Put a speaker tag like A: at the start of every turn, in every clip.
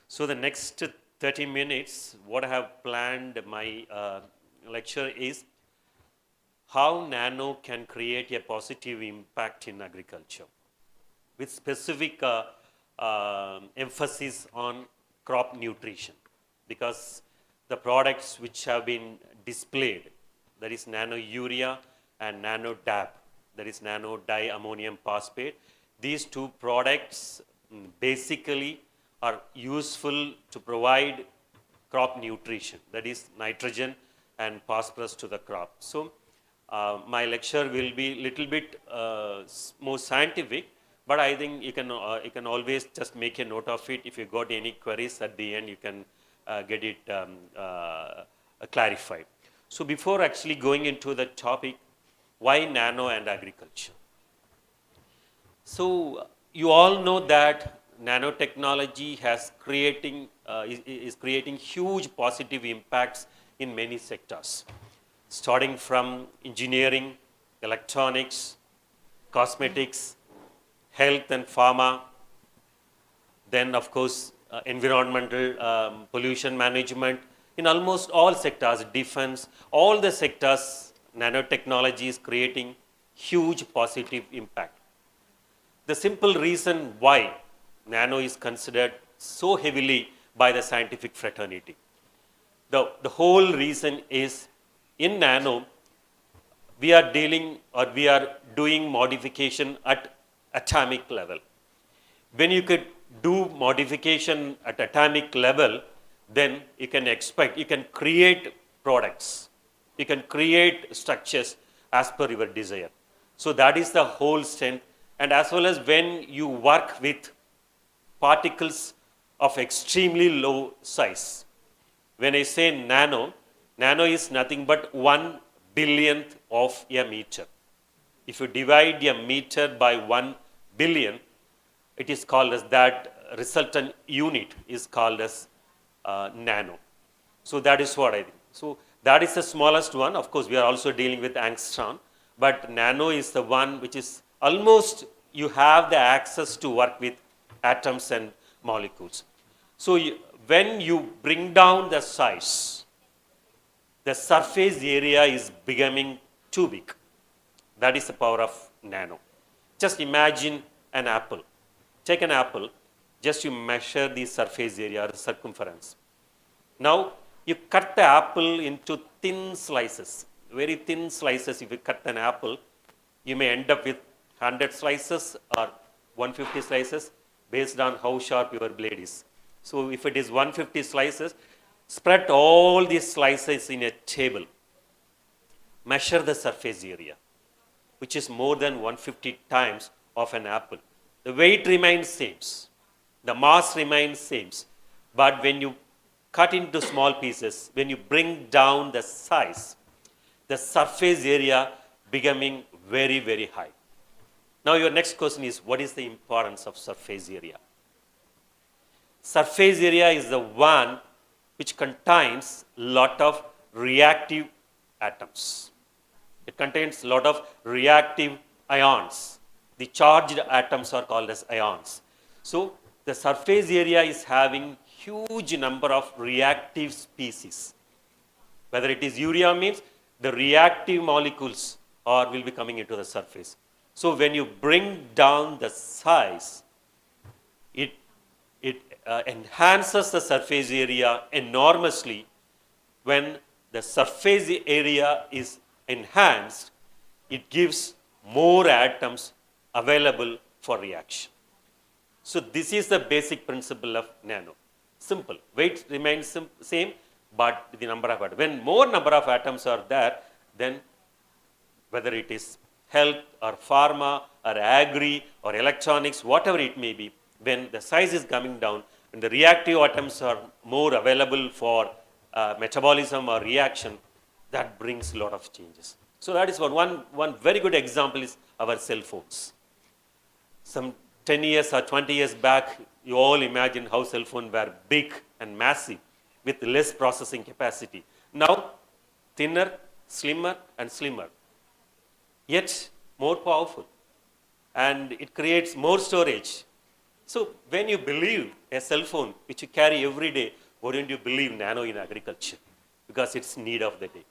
A: So the next 30 minutes, what I have planned my lecture is how nano can create a positive impact in agriculture with specific emphasis on crop nutrition, because the products which have been displayed, that is nano urea and nano DAP, that is nano diammonium phosphate, these two products basically are useful to provide crop nutrition, that is nitrogen and phosphorus to the crop. So my lecture will be little bit more scientific, but I think you can always just make a note of it. If you got any queries at the end, you can get it clarified. So before actually going into the topic, why nano and agriculture? So you all know that nanotechnology is creating huge positive impacts in many sectors, starting from engineering, electronics, cosmetics, health and pharma, then of course environmental pollution management. In almost all sectors, defense, all the sectors, nanotechnology is creating huge positive impact. The simple reason why nano is considered so heavily by the scientific fraternity. The whole reason is in nano, we are doing modification at atomic level. When you could do modification at atomic level, then you can create products, you can create structures as per your desire. So that is the whole strength. And as well as when you work with particles of extremely low size. When I say nano, nano is nothing but 1 billionth of a meter. If you divide a meter by 1 billion, it is called as that resultant unit is called as nano. So that is what I think. So that is the smallest one. Of course, we are also dealing with angstrom, but nano is the one which is almost you have the access to work with atoms and molecules. So when you bring down the size, the surface area is becoming too big. That is the power of nano. Just imagine an apple. Take an apple, just you measure the surface area or circumference. Now you cut the apple into thin slices, very thin slices. If you cut an apple, you may end up with 100 slices or 150 slices based on how sharp your blade is. So if it is 150 slices, spread all these slices in a table. Measure the surface area, which is more than 150 times of an apple. The weight remains same, the mass remains same, but when you cut into small pieces, when you bring down the size, the surface area becoming very, very high. Now your next question is, what is the importance of surface area? Surface area is the one which contains a lot of reactive atoms. It contains a lot of reactive ions. The charged atoms are called as ions. So the surface area is having huge number of reactive species. Whether it is urea means the reactive molecules will be coming into the surface. So when you bring down the size, it enhances the surface area enormously. When the surface area is enhanced, it gives more atoms available for reaction. So this is the basic principle of nano. Simple. Weight remains same, but the number of atoms. When more number of atoms are there, then whether it is health or pharma or agri or electronics, whatever it may be, when the size is coming down and the reactive atoms are more available for metabolism or reaction, that brings a lot of changes. So that is one very good example is our cell phones. Some 10 years or 20 years back, you all imagine how cell phones were big and massive with less processing capacity. Now, thinner, slimmer and slimmer, yet more powerful. And it creates more storage. So when you believe a cell phone, which you carry every day, why don't you believe nano in agriculture? Because it's need of the day.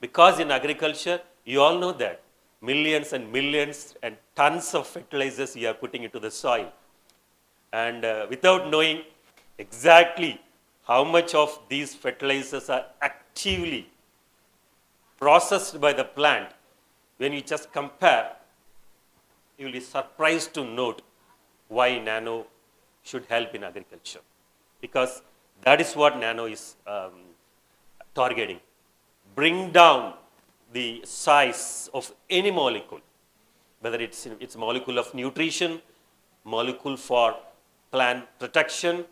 A: Because in agriculture, you all know that millions and millions and tons of fertilizers you are putting into the soil. And without knowing exactly how much of these fertilizers are actively processed by the plant, when you just compare, you will be surprised to note why nano should help in agriculture. Because that is what nano is targeting. Bring down the size of any molecule, whether it's molecule of nutrition, molecule for plant protection,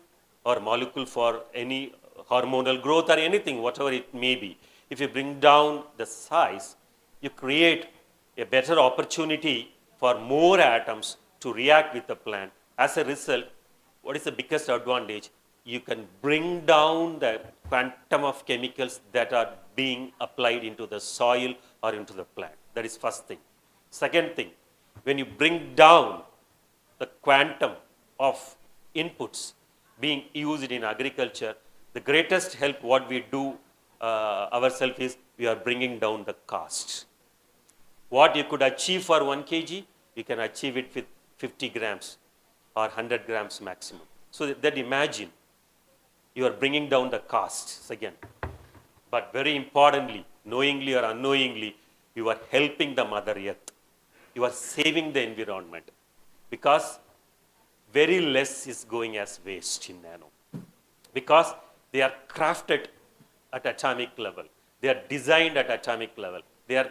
A: or molecule for any hormonal growth or anything, whatever it may be. If you bring down the size, you create a better opportunity for more atoms to react with the plant. As a result, what is the biggest advantage? You can bring down the quantum of chemicals that are being applied into the soil or into the plant. That is first thing. Second thing, when you bring down the quantum of inputs being used in agriculture, the greatest help what we do ourselves is we are bringing down the cost. What you could achieve for 1 kg, you can achieve it with 50 grams or 100 grams maximum. So that imagine you are bringing down the costs again. But very importantly, knowingly or unknowingly, you are helping the Mother Earth. You are saving the environment. Because very less is going as waste in nano. Because they are crafted at atomic level. They are designed at atomic level. They are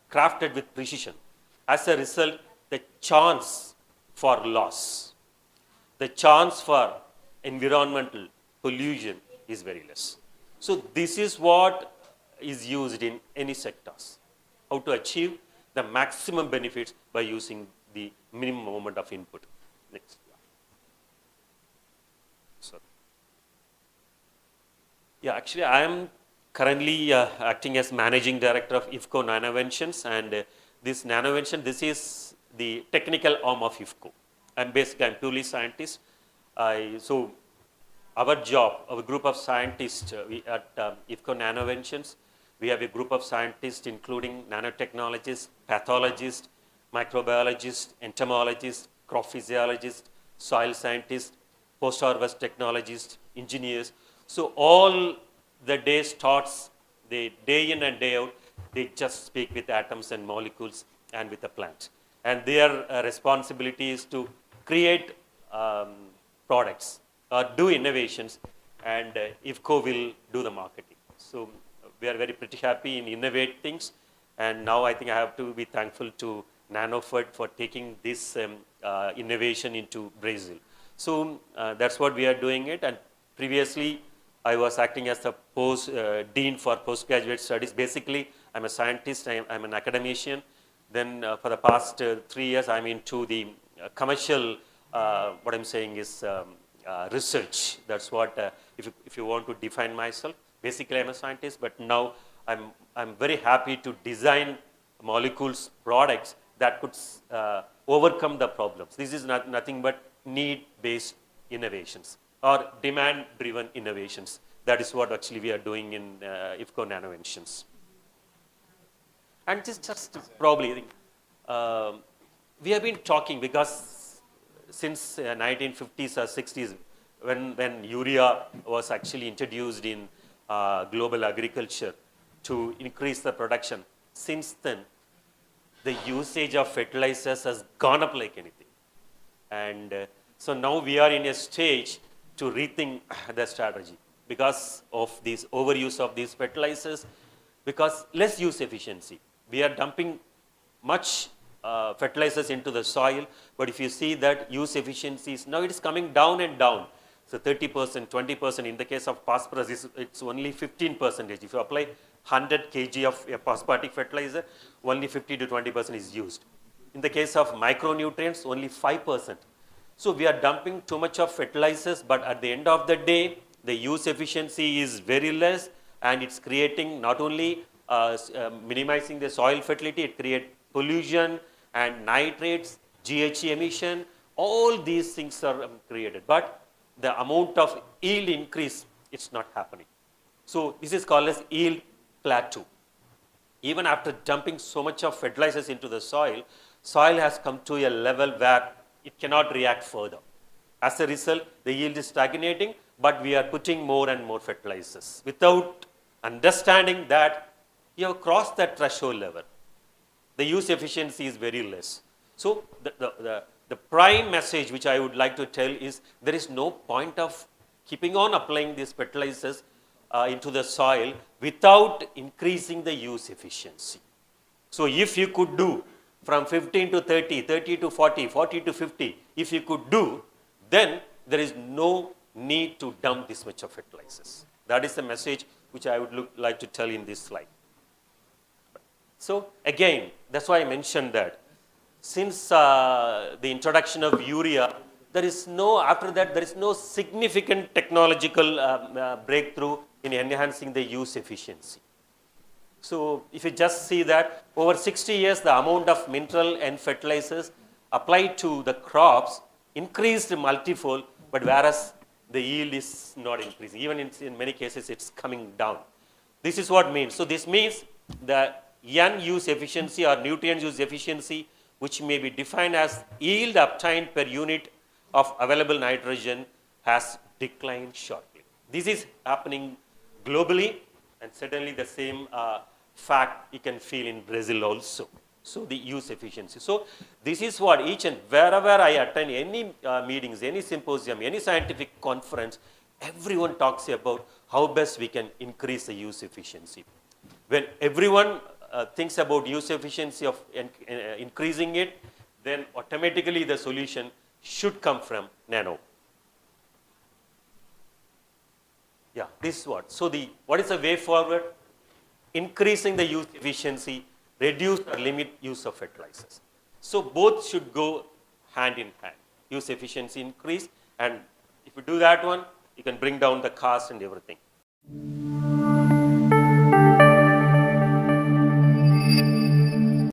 A: crafted with precision. As a result, the chance for loss, the chance for environmental pollution is very less. So this is what is used in any sectors. How to achieve the maximum benefits by using the minimum amount of input. Next. Sorry. Yeah, actually I am currently acting as managing director of IFFCO Nanoventions, and this Nanovention, this is the technical arm of IFFCO. I'm purely scientist. So our job, our group of scientists at IFFCO Nanoventions, we have a group of scientists including nanotechnologists, pathologists, microbiologists, entomologists, crop physiologists, soil scientists, post-harvest technologists, engineers. So all the day starts, they day in and day out, they just speak with atoms and molecules and with the plant. And their responsibility is to create products or do innovations, and IFFCO will do the marketing. So we are very pretty happy in innovate things, and now I think I have to be thankful to NANOFERT for taking this innovation into Brazil. So that's what we are doing it, and previously I was acting as the Dean for Postgraduate Studies. Basically, I'm a scientist, I'm an academician. Then for the past 3 years, I'm into the commercial, what I'm saying is research. That's what, if you want to define myself, basically I'm a scientist, but now I'm very happy to design molecules, products that could overcome the problems. This is nothing but need-based innovations or demand-driven innovations. That is what actually we are doing in IFFCO Nanoventions. And just probably, we have been talking because since 1950s or 60s, when urea was actually introduced in global agriculture to increase the production, since then, the usage of fertilizers has gone up like anything. And so now we are in a stage to rethink the strategy because of this overuse of these fertilizers, because less use efficiency. We are dumping much fertilizers into the soil, but if you see that use efficiencies, now it is coming down and down. So 30%, 20%, in the case of phosphorus, it's only 15%. If you apply 100 kg of a phosphatic fertilizer, only 50 to 20% is used. In the case of micronutrients, only 5%. So we are dumping too much of fertilizers, but at the end of the day, the use efficiency is very less, and it's creating not only minimizing the soil fertility, it creates pollution and nitrates, GHG emission, All these things are created, but the amount of yield increase, it's not happening. So this is called as yield plateau. Even after dumping so much of fertilizers into the soil, soil has come to a level where it cannot react further. As a result, the yield is stagnating, but we are putting more and more fertilizers without understanding that you have crossed that threshold level. The use efficiency is very less. So the prime message which I would like to tell is there is no point of keeping on applying these fertilizers into the soil without increasing the use efficiency. So if you could do from 15 to 30, 30 to 40, 40 to 50, if you could do, then there is no need to dump this much of fertilizers. That is the message which I would like to tell in this slide. So again, that's why I mentioned that since the introduction of urea, after that, there is no significant technological breakthrough in enhancing the use efficiency. So if you just see that over 60 years, the amount of mineral and fertilizers applied to the crops increased multifold, but whereas the yield is not increasing. Even in many cases, it's coming down. This is what means. So this means the N use efficiency or nutrient use efficiency, which may be defined as yield obtained per unit of available nitrogen, has declined sharply. This is happening globally, and certainly the same fact you can feel in Brazil also. So the use efficiency. So this is what each and wherever I attend any meetings, any symposium, any scientific conference, everyone talks about how best we can increase the use efficiency. When everyone thinks about use efficiency of increasing it, then automatically the solution should come from nano. Yeah, this is what. So what is the way forward? Increasing the use efficiency, reduce or limit use of fertilizers. So both should go hand in hand. Use efficiency increase, and if you do that one, you can bring down the cost and everything.